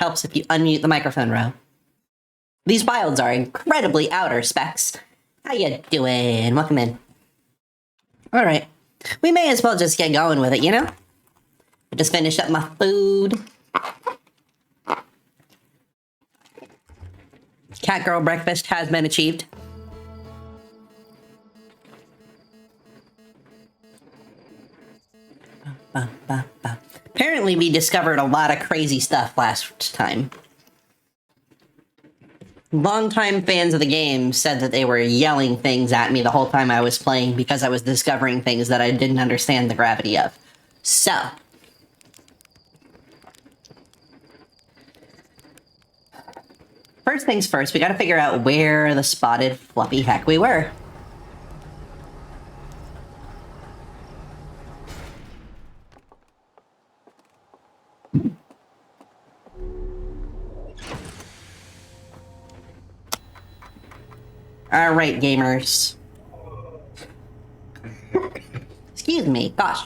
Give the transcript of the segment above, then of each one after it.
Helps if you unmute the microphone row. These builds are incredibly outer specs. How you doing? Welcome in. All right. We may as well just get going with it, you know? I just finished up my food. Cat girl breakfast has been achieved. Apparently, we discovered a lot of crazy stuff last time. Longtime fans of the game said that they were yelling things at me the whole time I was playing because I was discovering things that I didn't understand the gravity of. So, first things first, we gotta figure out where the spotted fluffy heck we were. Alright, gamers. Excuse me, gosh.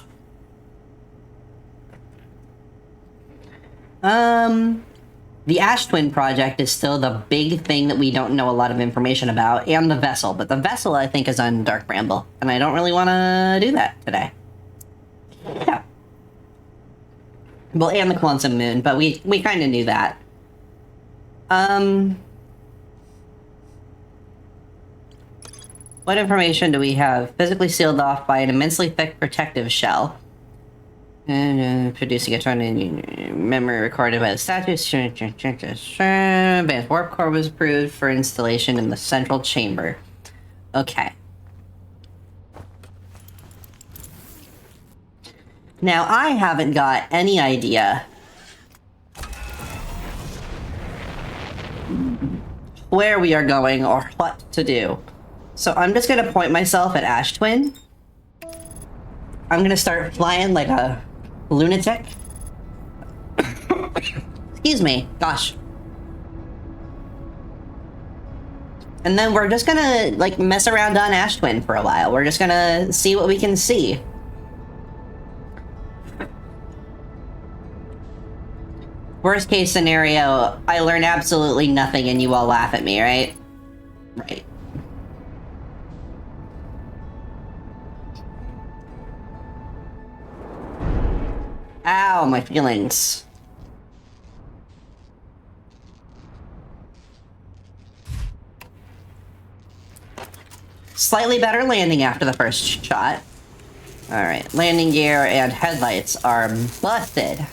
The Ash Twin project is still the big thing that we don't know a lot of information about, and the vessel. But the vessel, I think, is on Dark Bramble, and I don't really want to do that today. Yeah. Well, and the Quantum Moon, but we kind of knew that. What information do we have? Physically sealed off by an immensely thick protective shell. And producing a ton of memory recorded by the statues. Advanced warp core was approved for installation in the central chamber. Okay. Now, I haven't got any idea where we are going or what to do. So I'm just gonna point myself at Ash Twin. I'm gonna start flying like a lunatic. Excuse me, gosh. And then we're just gonna, like, mess around on Ash Twin for a while. We're just gonna see what we can see. Worst case scenario, I learn absolutely nothing and you all laugh at me, right? Right. Ow, my feelings. Slightly better landing after the first shot. Alright, landing gear and headlights are busted.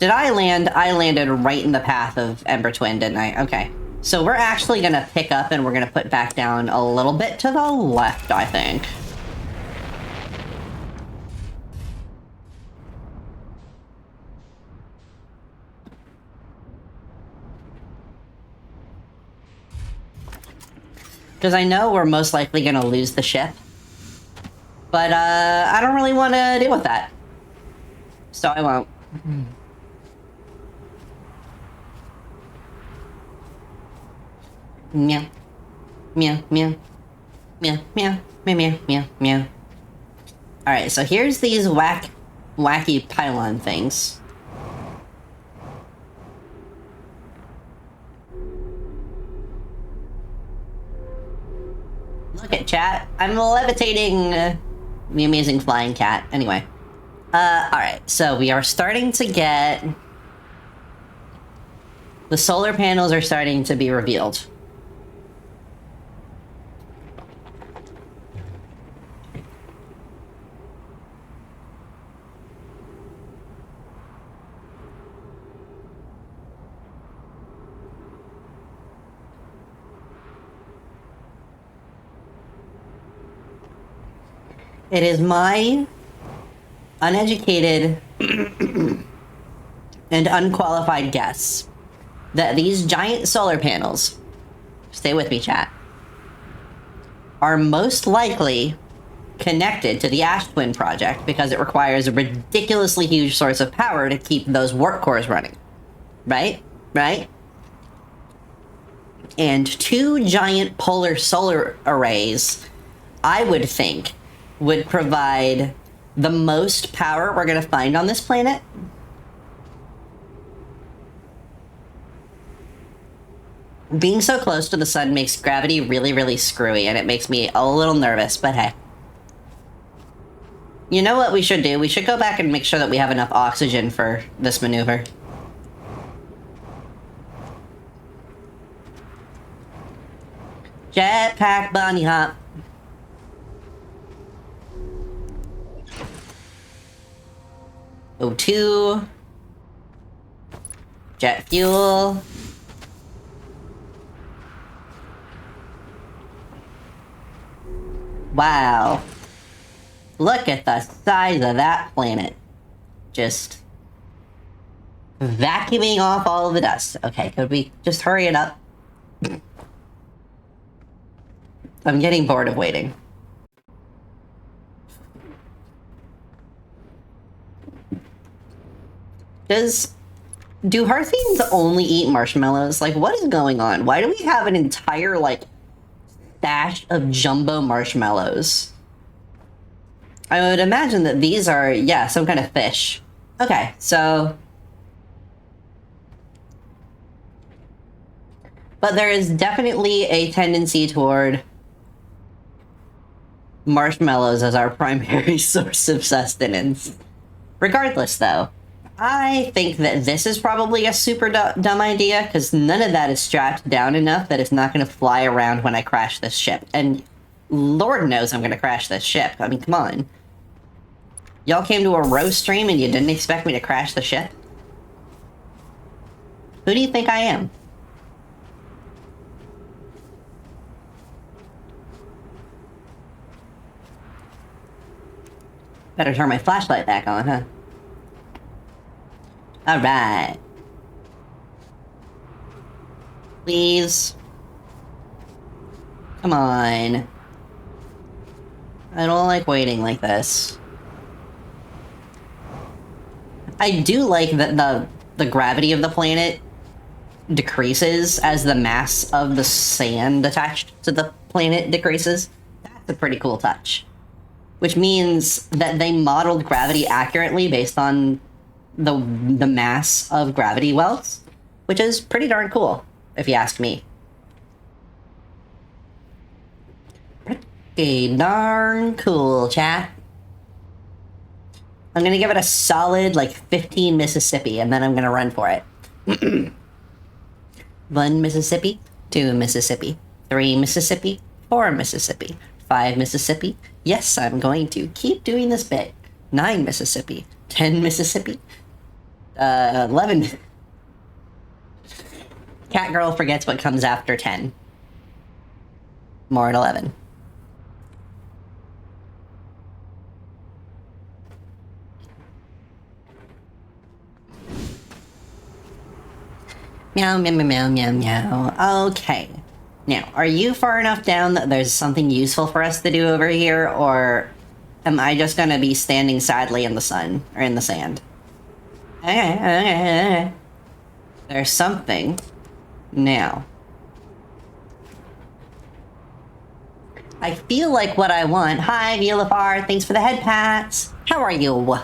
Did I land? I landed right in the path of Ember Twin, didn't I? Okay. So we're actually gonna pick up and we're gonna put back down a little bit to the left, I think. Because I know we're most likely going to lose the ship. But, I don't really want to deal with that. So I won't. Meow. Meow, meow. Meow, meow, meow, meow, meow, meow. Alright, so here's these wacky pylon things. Look at chat. I'm levitating the amazing flying cat. Anyway. Alright, so we are starting to get... The solar panels are starting to be revealed. It is my uneducated and unqualified guess that these giant solar panels, stay with me, chat, are most likely connected to the Ash Twin project because it requires a ridiculously huge source of power to keep those warp cores running. Right? Right? And 2 giant polar solar arrays, I would think, would provide the most power we're going to find on this planet Being so close to the sun makes gravity really, really screwy, and it makes me a little nervous, but hey. You know what we should do? We should go back and make sure that we have enough oxygen for this maneuver. Jetpack bunny hop. O2. Jet fuel. Wow. Look at the size of that planet. Just vacuuming off all of the dust. Okay, could we just hurry it up? I'm getting bored of waiting. Do Hearthians only eat marshmallows? Like, what is going on? Why do we have an entire, like, stash of jumbo marshmallows? I would imagine that these are, yeah, some kind of fish. Okay, so... But there is definitely a tendency toward marshmallows as our primary source of sustenance. Regardless, though, I think that this is probably a super dumb idea, because none of that is strapped down enough that it's not going to fly around when I crash this ship. And Lord knows I'm going to crash this ship. I mean, come on. Y'all came to a roast stream and you didn't expect me to crash the ship? Who do you think I am? Better turn my flashlight back on, huh? Alright. Please. Come on. I don't like waiting like this. I do like that the gravity of the planet decreases as the mass of the sand attached to the planet decreases. That's a pretty cool touch. Which means that they modeled gravity accurately based on the mass of gravity wells, which is pretty darn cool, if you ask me. Pretty darn cool, chat. I'm gonna give it a solid, like, 15 Mississippi, and then I'm gonna run for it. 1 Mississippi, 2 Mississippi, 3 Mississippi, 4 Mississippi, 5 Mississippi. Yes, I'm going to keep doing this bit. 9 Mississippi, 10 Mississippi, 11. Catgirl forgets what comes after 10. More at 11. Meow, meow, meow, meow, meow. Okay. Now, are you far enough down that there's something useful for us to do over here, or am I just gonna be standing sadly in the sun, or in the sand? Okay. There's something. Now. I feel like what I want. Hi, Violafar, thanks for the head pats. How are you?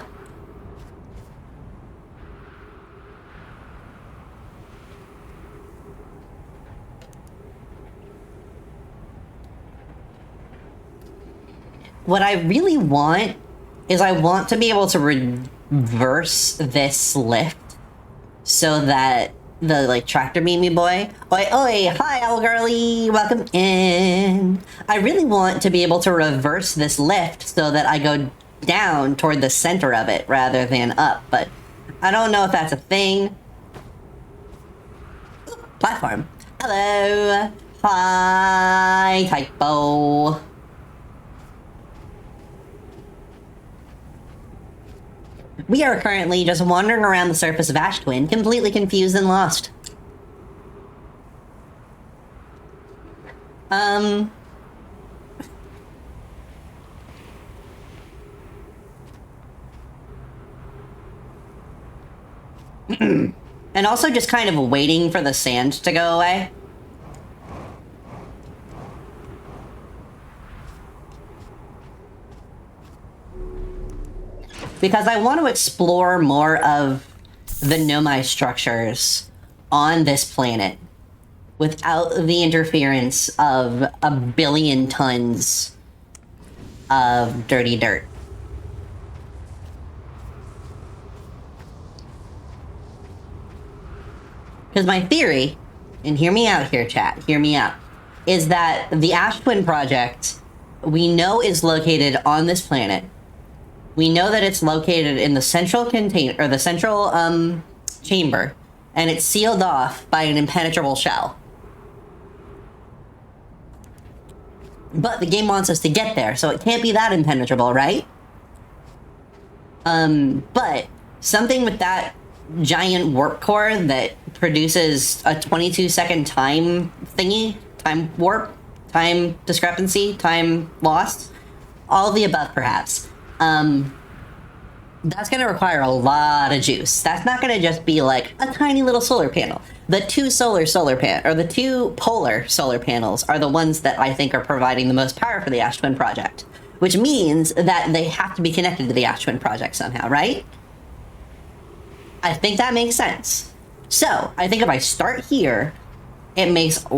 What I really want is I want to be able to reverse this lift so that the, like, tractor Mimi boy... Oi, oi, hi, owl girly, welcome in. I really want to be able to reverse this lift so that I go down toward the center of it rather than up, but I don't know if that's a thing. Platform. Hello. Hi, typo. We are currently just wandering around the surface of Ash Twin, completely confused and lost. And also just kind of waiting for the sand to go away. Because I want to explore more of the Nomai structures on this planet. without the interference of a billion tons of dirty dirt. Because my theory, and hear me out here, chat, hear me out, is that the Ash Twin Project, we know is located on this planet. We know that it's located in the central container, or the central chamber, and it's sealed off by an impenetrable shell. But the game wants us to get there, so it can't be that impenetrable, right? But something with that giant warp core that produces a 22-second time thingy, time warp, time discrepancy, time lost, all of the above, perhaps. That's going to require a lot of juice. That's not going to just be like a tiny little solar panel. The two the two polar solar panels are the ones that I think are providing the most power for the Ash Twin Project, which means that they have to be connected to the Ash Twin Project somehow, right? I think that makes sense. So, I think if I start here, it makes